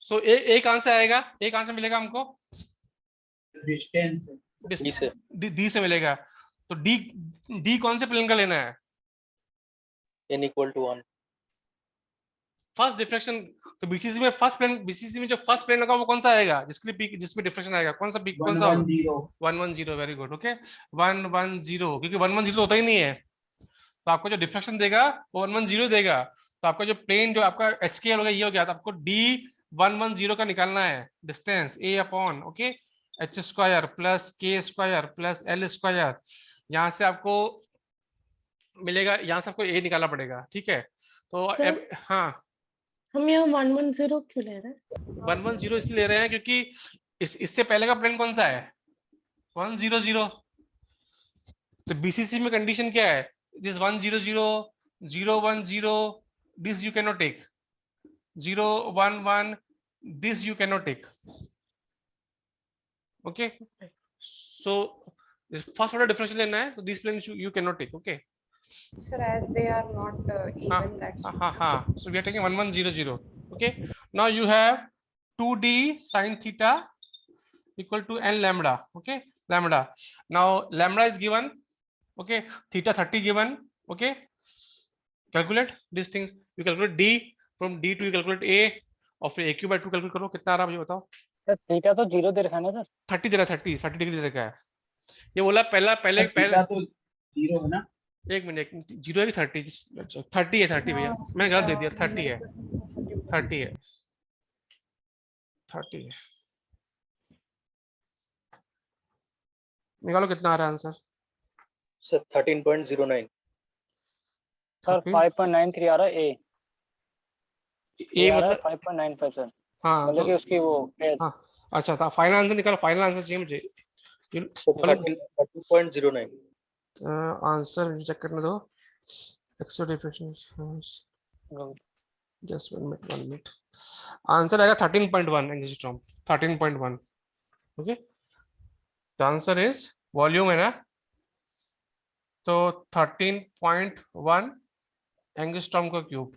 so a कहां से आएगा, ए कहां से मिलेगा हमको? डिस्टेंस डी से मिलेगा। तो डी कौन से प्लेन का लेना है? n = 1। फर्स्ट डिफ्लेक्शन, तो बीसीसी में फर्स्ट प्लेन, बीसीसी में जो फर्स्ट प्लेन लगा वो कौन सा आएगा, जिसके लिए पीक, जिसमें डिफ्लेक्शन आएगा, कौन सा पीक, कौन सा 110 110, वेरी गुड, ओके 110, क्योंकि 110 होता ही नहीं है, तो आपको जो डिफ्लेक्शन देगा वो 110 देगा। तो आपका जो प्लेन, जो आपका एचकेएल होगा, ये हो गया, तो आपको D110 का निकालना है, distance A upon, okay, H square plus के स्क्वायर प्लस एल स्क्वायर, यहाँ से आपको मिलेगा, यहाँ से आपको A निकालना पड़ेगा, ठीक है। तो Sir? अब हाँ, हम यहाँ 110 क्यों ले रहे हैं? 110 इसलिए ले रहे हैं क्योंकि इससे पहले का प्लेन कौन सा है, 100। तो बीसीसी में कंडीशन क्या है, this 100, 010, this you can not take, 011, this you cannot take, okay, so this first order differential लेना है, तो these planes you cannot take, okay. Sir, as they are not even, that's So we are taking 1100, okay. Now you have 2d sin theta equal to n lambda, okay, lambda. Now lambda is given, okay, theta 30 given, okay. Calculate these things, you calculate d, from d to you calculate a, और फिर AQ by 2 calculate करो, कितना आ रहा है मुझे बताओ। Sir theta तो 0 दे रखा है ना सर? 30 दे रहा है, 30 डिग्री दे रखा है, ये बोला पहले तो 0 है ना, एक मिनट, 0 है कि 30, 30 है, 30 भैया, मैंने गलत दे दिया, 30 है, 30 है, 30 है, निकालो कितना आ रहा है आंसर। सर 13.09। सर 5.93 आ रहा है ए, ए आ रहा है मतलब 5.95 सर, हाँ, मतलब कि उसकी वो हाँ, अच्छा था, फाइनल आंसर निकालो, फाइनल आंसर चाहिए मुझे, सर 13.09। आंसर चेक करने दो, extra differential, just 1 minute, answer आएगा 13.1 angstrom, 13.1, okay. The answer is volume है ना, तो 13.1 एंगस्ट्रॉम का क्यूब।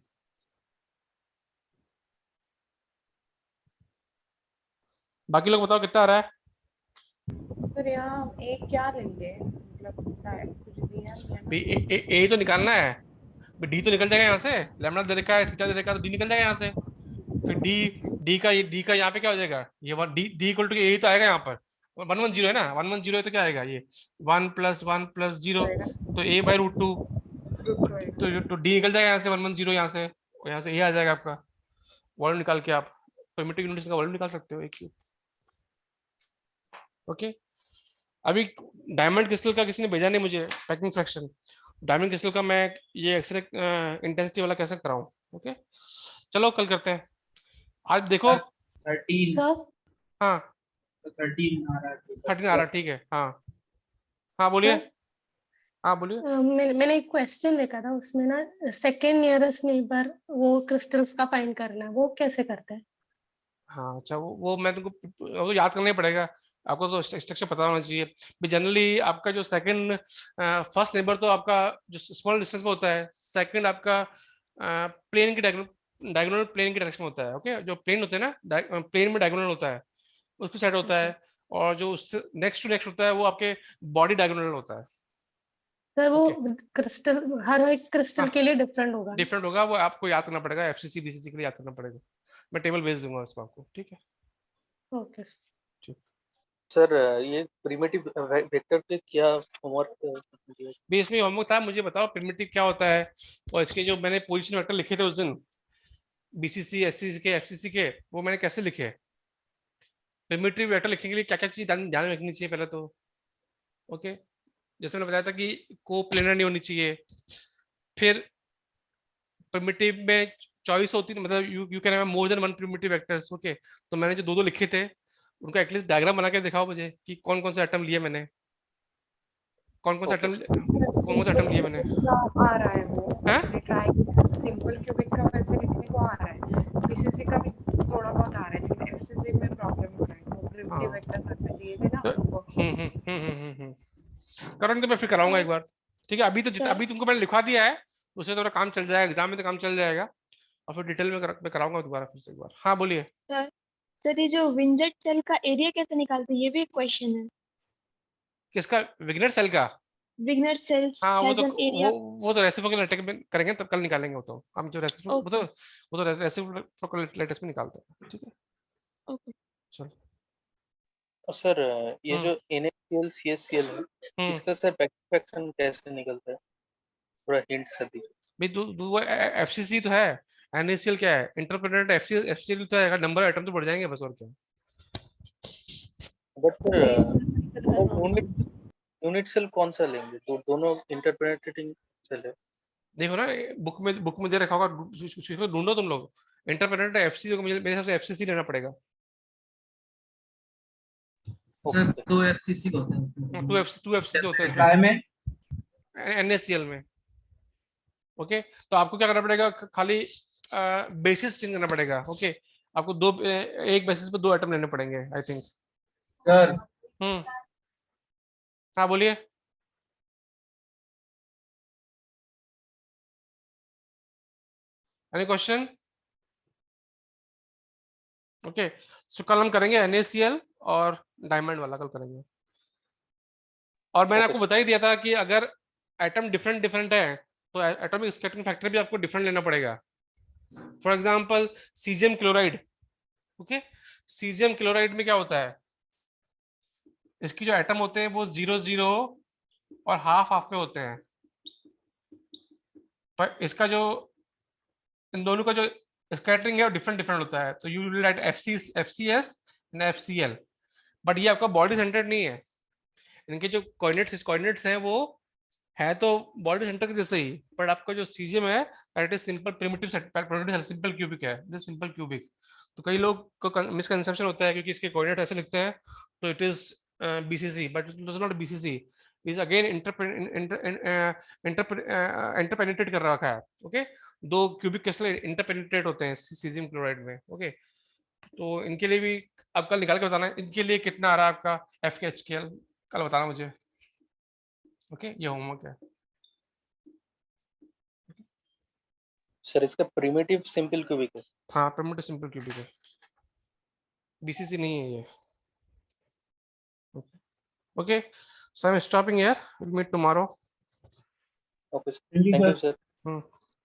बाकी लोग बताओ कितना आ रहा है। सर यहाँ एक क्या लेंगे, मतलब कितना है, कुछ भी है ए तो निकालना है, डी तो निकल जाएगा यहाँ से, लैम्डा दे रखा है, थीटा दे रखा है, तो डी निकल जाएगा यहाँ से, फिर डी का यहाँ पे क्या हो जाएगा, ये डी इक्वल टू ए तो आएगा यहाँ पर, 110 है ना, 110 है तो क्या आएगा, ये 1 + 1 + 0, तो a by √2, तो डी निकल जाएगा यहाँ से, 110 यहाँ से, और यहाँ से ए आ जाएगा आपका वॉल्यूम निकाल के, आप प्रिमिटिव यूनिट्स का वॉल्यूम निकाल सकते हो एक क्यूब, ओके। अभी डायमंड क्रिस्टल का किसी ने भेजा नहीं मुझे पैकिंग फ्रैक्शन, डायमंड क्रिस्टल का मैं ये एक्सरे इंटेंसिटी वाला कैसे कराऊं, ओके। चलो कल करते हैं, आज देखो 13 सर हाँ, तो 13 आ रहा है, 13 आ रहा, ठीक है, हाँ हाँ बोलिए, सर, हाँ बोलिए। मैंने एक क्वेश्चन देखा था, उसमें ना सेकेंड नियरेस्ट नेबर वो क्रिस्टल्स का फाइंड करना है, वो कैसे करते हैं? हाँ अच्छा, वो मैं तुमको वो तो याद करना ही पड़ेगा आपको, तो स्ट्रक्चर पता होना चाहिए। जनरली आपका जो सेकंड फर्स्ट नेबर तो आपका जो स्मॉल डिस्टेंस पे होता है, सेकंड आपका प्लेन की डायगोनल प्लेन की डायरेक्शन होता है, ओके। जो प्लेन होते हैं ना, प्लेन में डायगोनल होता है उसकी साइड होता है, और जो उससे नेक्स्ट टू नेक्स्ट होता है वो आपके बॉडी डायगोनल होता है। सर वो क्रिस्टल हर एक क्रिस्टल हाँ, के लिए डिफरेंट होगा ना? डिफरेंट होगा, वो आपको याद करना पड़ेगा, एफसीसी बीसीसी के लिए याद करना पड़ेगा, मैं टेबल भेज दूंगा उसको आपको, ठीक है। Okay sir. सर ये प्रिमिटिव वेक्टर पे क्या होमवर्क भी इसमें होमवर्क था, मुझे बताओ प्रिमिटिव क्या होता है, और इसके जो मैंने पोजीशन वेक्टर लिखे थे उस दिन बीसीसी एससीसी के एफसीसी के, वो मैंने कैसे लिखे। प्रिमिटिव वेक्टर लिखने के लिए क्या क्या चीज ध्यान में रखनी चाहिए पहले तो, ओके। जैसे मैंने बताया था कि को प्लेनर नहीं होनी चाहिए, फिर प्रिमिटिव में चॉइस होती है, मतलब you can have more than one primitive vectors, okay. तो मैंने जो दो लिखे थे उनका एटलीस्ट डायग्राम बना के दिखाओ मुझे कि कौन कौन से एटम लिए मैंने, कौन कौन सा एटम लिए मैंने। आ रहा है वो, हैं? मैंने ट्राई किया, सिंपल क्यूबिक का वैसे लिखने को आ रहा है, बीसीसी का भी थोड़ा बहुत आ रहा है, लेकिन एफसीसी में प्रॉब्लम हो रहा है, वो प्रिमिटिव वेक्टर्स आपने दिए थे ना उनको। करण तो मैं फिर कराऊंगा एक बार, ठीक है। अभी तो जितना अभी तुमको मैंने लिखवा दिया है उससे थोड़ा काम चल जाएगा, एग्जाम में तो काम चल जाएगा, और फिर डिटेल में मैं कराऊंगा दोबारा फिर से एक बार। हाँ बोलिए। सर ये जो विंजेट सेल का एरिया कैसे निकालते हैं, ये भी एक क्वेश्चन है। किसका, विग्नेट सेल का? Wigner cells हाँ has an area. वो तो रेसिप्रोकल लेटेक्स में करेंगे तब कल निकालेंगे वो तो हम जो Okay. वो तो रेसिप्रोकल लेटेक्स में निकालते हैं ठीक है Okay. चलो और सर ये जो हम्म NaCl CaCl है इसका सर फ्रैक्शन कैसे निकलता है, थोड़ा हिंट सर दीजिए। भाई दो एफसीसी तो है NaCl क्या है इंटरप्रेटेड एफसीसी तो है नंबर आइटम तो बढ़ जाएंगे बस और क्या बट सर यूनिट सेल कौन सा लेंगे, तो दोनों इंटरपेनिट्रेटिंग सेल है। देखो ना बुक में दे रखा होगा उसको ढूंढो तुम लोग इंटरप्रेटेड एफसीसी को मेरे हिसाब से एफसीसी लेना पड़ेगा सर 2 एफसीसी होते हैं उसमें 2 एफसीसी होता है काय में NaCl में ओके तो आपको क्या करना पड़ेगा खाली बेसिस चेंज करना पड़ेगा ओके आपको एक बेसिस पे 2 आइटम लेने पड़ेंगे आई थिंक सर हाँ बोलिए एनी क्वेश्चन ओके सो कल हम करेंगे NaCl और डायमंड वाला कल करेंगे और मैंने आपको बता ही दिया था कि अगर एटम डिफरेंट है तो एटॉमिक स्कैटरिंग फैक्टर भी आपको डिफरेंट लेना पड़ेगा for example caesium chloride okay caesium chloride में क्या होता है इसकी जो एटम होते हैं वो 0 और हाफ पे होते हैं पर इसका जो इन दोनों का जो स्कैटरिंग है वो डिफरेंट होता है तो you will write FCS and FCl but ये आपका बॉडी सेंटर्ड नहीं है इनके जो कोऑर्डिनेट्स हैं वो है तो बॉडी सेंटर के जैसे ही बट आपका जो सीजियम है that is simple primitive simple cubic है दिस सिंपल क्यूबिक तो कई लोग को मिसकंसेप्शन होता है क्योंकि इसके कोऑर्डिनेट ऐसे लिखते हैं तो it is BCC but it is not BCC is again interpenetrate कर रखा है ओके 2 क्यूबिक क्रिस्टल इंटरपेनिट्रेट होते हैं सीजियम क्लोराइड में ओके तो इनके लिए भी अब कल निकाल के बताना है इनके लिए कितना आ रहा है आपका FKHKL कल बताना मुझे ओके ये होमवर्क है सर इसका प्रिमिटिव सिंपल क्यूबिक है। हाँ प्रिमिटिव सिंपल क्यूबिक है BCC नहीं है ये okay so I am stopping here will meet tomorrow okay sir, thank you sir.